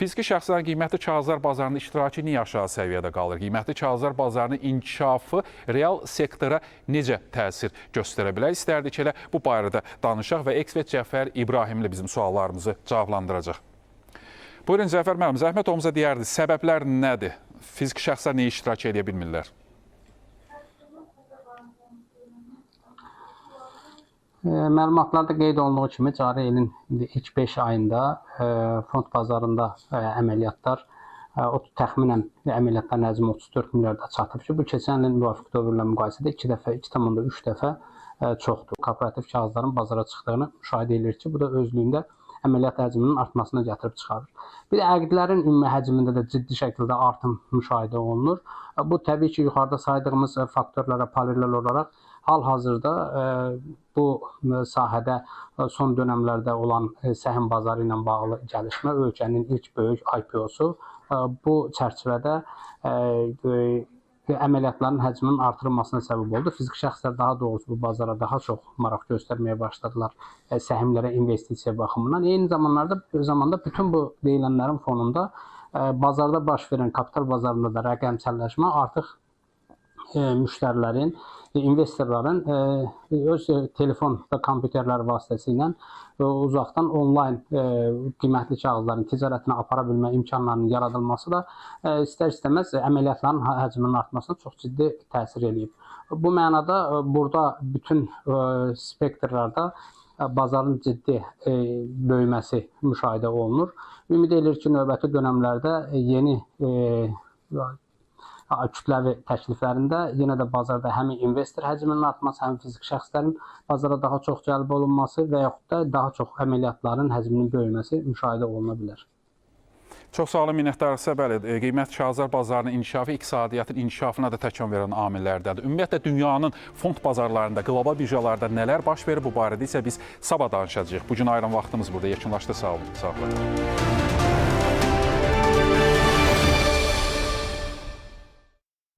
Fiziki şəxslərin qiymətli kağızlar bazarında iştirakı niyə aşağı səviyyədə qalır? Qiymətli kağızlar bazarının inkişafı real sektora necə təsir göstərə bilər? İstərdik elə bu barədə danışaq və ekspert Cəfər İbrahimli bizim suallarımızı cavablandıracaq. Buyurun Cəfər müəllim, Zəhmət oğlumuza deyərdi, səbəblər nədir? Fiziki şəxslər niyə iştirak edə bilmirlər? Məlumatlarda qeyd olunduğu kimi cari ilin ilk 5 ayında fond bazarında əməliyyatlar təxminən əməliyyatların həcmi 34 milyarda çatıb ki, bu keçən ilin müvafiq dövrlə müqayisədə 2,3 dəfə çoxdur. Kooperativ kağızların bazara çıxdığını müşahidə edilir ki, bu da özlüyündə əməliyyat həcminin artmasına gətirib çıxarır. Bir də əqdlərin ümumi həcmində də ciddi şəkildə artım müşahidə olunur. Bu təbii ki, yuxarıda saydığımız faktorlara paralel olaraq hal-hazırda bu sahədə son dönəmlərdə olan səhəm bazarı ilə bağlı gəlişmə, ölkənin ilk böyük IPO-su bu çərçivədə əməliyyatların həcminin artırılmasına səbəb oldu. Fiziki şəxslər daha doğrusu bu bazara daha çox maraq göstərməyə başladılar səhmlərə investisiya baxımından. Eyni zamanda bütün bu deyilənlərin fonunda bazarda baş verən kapital bazarında da rəqəmsəlləşmə artıq müştərilərin, investorların öz telefon və kompüterlər vasitəsilə uzaqdan onlayn qiymətli kağızların ticarətini apara bilmə imkanlarının yaradılması da istər-istəməz əməliyyatların həcminin artmasına çox ciddi təsir edib. Bu mənada burada bütün spektrlarda bazarın ciddi böyüməsi müşahidə olunur. Ümid edilir ki, növbəti dönəmlərdə yeni kütləvi təkliflərində yenə də bazarda həm investor həcminin artması, həm fiziki şəxslərin bazara daha çox cəlb olunması və yaxud da daha çox əməliyyatların həcminin böyüməsi müşahidə oluna bilər. Çox sağ olun, minnətdarsa, bəli, qiymətli kağızlar bazarının inkişafı iqtisadiyyatın inkişafına da təkan verən amillərdəndir. Ümumiyyətlə, dünyanın fond bazarlarında, qlobal birjalarda nələr baş verir bu barədə isə biz sabah danışacağıq. Bugün ayıran vaxtımız burada yekunlaşdı. Sağ olun.